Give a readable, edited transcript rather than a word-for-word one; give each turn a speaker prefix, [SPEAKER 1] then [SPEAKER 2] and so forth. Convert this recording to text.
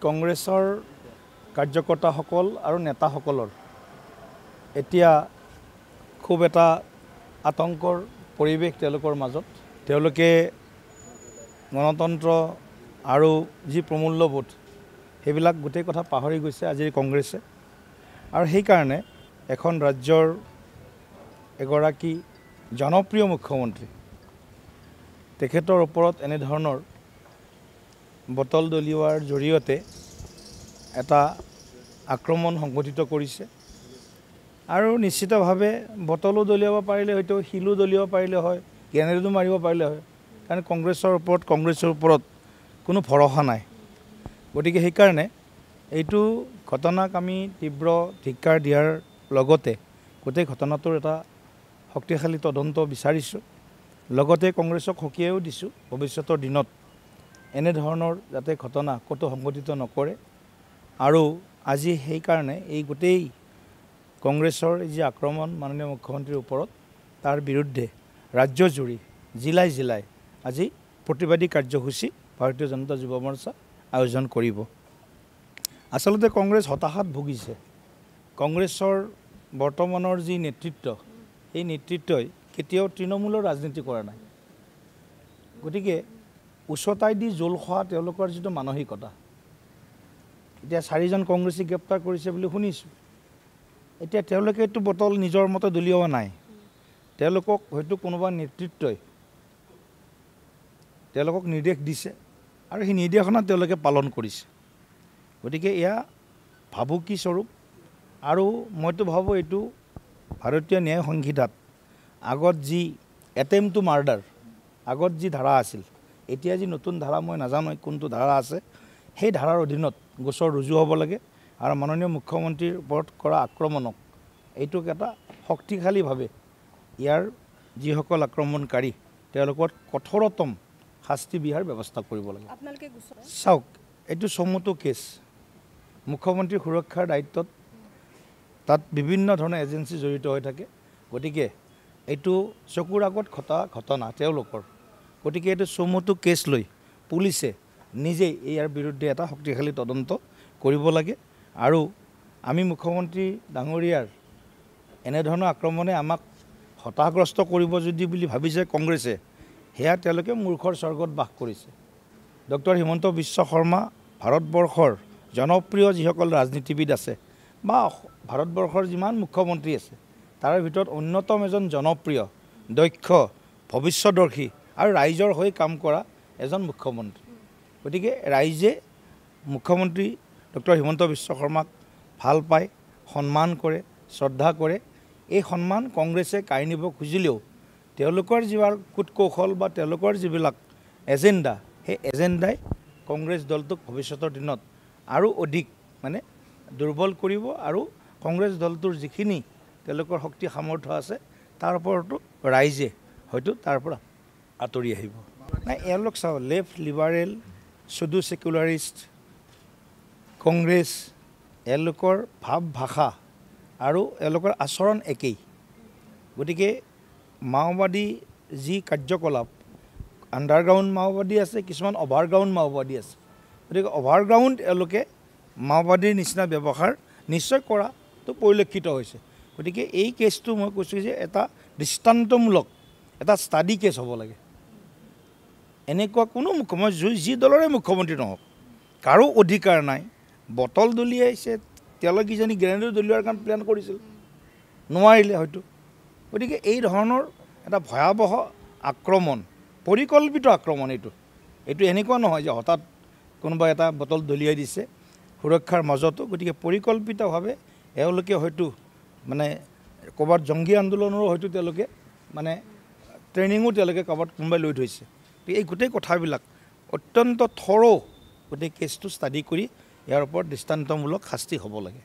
[SPEAKER 1] কংগ্ৰেছৰ কাৰ্যকৰ্তাসকল আৰু নেতাসকলৰ এতিয়া খুব এটা আতংকৰ পৰিৱেশ তেওঁলোকৰ মাজত। তেওঁলোকে গণতন্ত্ৰ আৰু যি প্ৰমূল্যবোধ সেইবিলাক গোটেই কথা পাহৰি গৈছে আজিৰ কংগ্ৰেছে। আৰু সেইকাৰণে এখন ৰাজ্যৰ এগৰাকী জনপ্ৰিয় মুখ্যমন্ত্ৰী তেখেতৰ ওপৰত এনেধৰণৰ বটল দলিওৱাৰ জৰিয়তে এটা আক্ৰমণ সংঘটিত কৰিছে। আৰু নিশ্চিতভাৱে বটলো দলিয়াব পাৰিলে হয়তো, শিলো দলিয়াব পাৰিলে হয়, গ্ৰেনেডো মাৰিব পাৰিলে হয়, কাৰণ কংগ্ৰেছৰ ওপৰত কোনো ভৰসা নাই। গতিকে সেইকাৰণে এইটো ঘটনাক আমি তীব্ৰ ধিক্কাৰ দিয়াৰ লগতে গোটেই ঘটনাটোৰ এটা শক্তিশালী তদন্ত বিচাৰিছোঁ। লগতে কংগ্ৰেছক সকীয়াও দিছোঁ ভৱিষ্যতৰ দিনত এনেধৰণৰ যাতে ঘটনা ক'তো সংঘটিত নকৰে। আৰু আজি সেইকাৰণে এই গোটেই কংগ্ৰেছৰ যি আক্ৰমণ মাননীয় মুখ্যমন্ত্ৰীৰ ওপৰত, তাৰ বিৰুদ্ধে ৰাজ্যজুৰি জিলাই জিলাই আজি প্ৰতিবাদী কাৰ্যসূচী ভাৰতীয় জনতা যুৱ মৰ্চা আয়োজন কৰিব। আচলতে কংগ্ৰেছ হতাশাত ভুগিছে। কংগ্ৰেছৰ বৰ্তমানৰ যি নেতৃত্ব, এই নেতৃত্বই কেতিয়াও তৃণমূলৰ ৰাজনীতি কৰা নাই। গতিকে উচতাই দি জোল খোৱা তেওঁলোকৰ যিটো মানসিকতা, এতিয়া 4জন কংগ্ৰেছী গ্ৰেপ্তাৰ কৰিছে বুলি শুনিছোঁ। এতিয়া তেওঁলোকে এইটো বটল নিজৰ মতে দলিওৱা নাই, তেওঁলোকক হয়তো কোনোবা নেতৃত্বই তেওঁলোকক নিৰ্দেশ দিছে আৰু সেই নিৰ্দেশনা তেওঁলোকে পালন কৰিছে। গতিকে এয়া ভাবুকি স্বৰূপ। আৰু মইতো ভাবোঁ এইটো ভাৰতীয় ন্যায় সংহিতাত আগত যি এটেম্প টু মাৰ্ডাৰ আগত যি ধাৰা আছিল, এতিয়া যি নতুন ধাৰা মই নাজানো কোনটো ধাৰা আছে, সেই ধাৰাৰ অধীনত গোচৰ ৰুজু হ'ব লাগে। আৰু মাননীয় মুখ্যমন্ত্ৰীৰ ওপৰত কৰা আক্ৰমণক এইটোক এটা শক্তিশালীভাৱে ইয়াৰ যিসকল আক্ৰমণকাৰী তেওঁলোকৰ কঠোৰতম শাস্তি বিহাৰ ব্যৱস্থা কৰিব লাগে। চাওক, এইটো চমুটো কেছ। মুখ্যমন্ত্ৰীৰ সুৰক্ষাৰ দায়িত্বত তাত বিভিন্ন ধৰণৰ এজেঞ্চি জড়িত হৈ থাকে। গতিকে এইটো চকুৰ আগত ঘটা ঘটনা তেওঁলোকৰ। গতিকে এইটো চমুটো কেছ লৈ পুলিচে নিজেই ইয়াৰ বিৰুদ্ধে এটা শক্তিশালী তদন্ত কৰিব লাগে। আৰু আমি মুখ্যমন্ত্ৰী ডাঙৰীয়াৰ এনেধৰণৰ আক্ৰমণে আমাক হতাশগ্ৰস্ত কৰিব যদি বুলি ভাবিছে কংগ্ৰেছে, সেয়া তেওঁলোকে মূৰ্খৰ স্বৰ্গত বাস কৰিছে। ডক্টৰ হিমন্ত বিশ্ব শৰ্মা ভাৰতবৰ্ষৰ জনপ্ৰিয় যিসকল ৰাজনীতিবিদ আছে বা ভাৰতবৰ্ষৰ যিমান মুখ্যমন্ত্ৰী আছে, তাৰ ভিতৰত অন্যতম এজন জনপ্ৰিয়, দক্ষ, ভৱিষ্যদৰ্শী আৰু ৰাইজৰ হৈ কাম কৰা এজন মুখ্যমন্ত্ৰী। গতিকে ৰাইজে মুখ্যমন্ত্ৰী ডক্টৰ হিমন্ত বিশ্ব শৰ্মাক ভাল পায়, সন্মান কৰে, শ্ৰদ্ধা কৰে। এই সন্মান কংগ্ৰেছে কাঢ়ি নিব খুজিলেও তেওঁলোকৰ যিবোৰ কূটকৌশল বা তেওঁলোকৰ যিবিলাক এজেণ্ডা, সেই এজেণ্ডাই কংগ্ৰেছ দলটোক ভৱিষ্যতৰ দিনত আৰু অধিক দুৰ্বল কৰিব। আৰু কংগ্ৰেছ দলটোৰ যিখিনি তেওঁলোকৰ শক্তি সামৰ্থ্য আছে, তাৰ ওপৰতো ৰাইজে হয়তো তাৰ পৰা আঁতৰি আহিব। নাই, এওঁলোক চাওঁ, লেফ্ট লিবাৰেল, চুডো ছেকুলাৰিষ্ট, কংগ্ৰেছ, এওঁলোকৰ ভাৱ ভাষা আৰু এওঁলোকৰ আচৰণ একেই। গতিকে মাওবাদী যি কাৰ্যকলাপ, আণ্ডাৰগ্ৰাউণ্ড মাওবাদী আছে, কিছুমান অভাৰগ্ৰাউণ্ড মাওবাদী আছে। গতিকে অভাৰগ্ৰাউণ্ড এওঁলোকে মাওবাদীৰ নিচিনা ব্যৱহাৰ নিশ্চয় কৰাটো পৰিলক্ষিত হৈছে। গতিকে এই কেছটো মই কৈছোঁ যে এটা দৃষ্টান্তমূলক এটা ষ্টাডি কেছ হ'ব লাগে। এনেকুৱা কোনো মুখ্যমন্ত্ৰী যি দলৰে মুখ্যমন্ত্ৰী নহওক, কাৰো অধিকাৰ নাই। বটল দলিয়াইছে, তেওঁলোকে কিজানি গ্ৰেনেডো দলিওৱাৰ কাৰণে প্লেন কৰিছিল, নোৱাৰিলে হয়তো। গতিকে এই ধৰণৰ এটা ভয়াৱহ আক্ৰমণ, পৰিকল্পিত আক্ৰমণ এইটো এনেকুৱা নহয় যে হঠাৎ কোনোবা এটা বটল দলিয়াই দিছে সুৰক্ষাৰ মাজতো। গতিকে পৰিকল্পিতভাৱে এওঁলোকে হয়তো ক'ৰবাত জংগী আন্দোলনৰো হয়তো তেওঁলোকে ট্ৰেইনিঙো তেওঁলোকে ক'ৰবাত কোনোবাই লৈ থৈছে। এই গোটেই কথাবিলাক অত্যন্ত থৰ' গোটেই কেছটো ষ্টাডি কৰি ইয়াৰ ওপৰত দৃষ্টান্তমূলক শাস্তি হ'ব লাগে।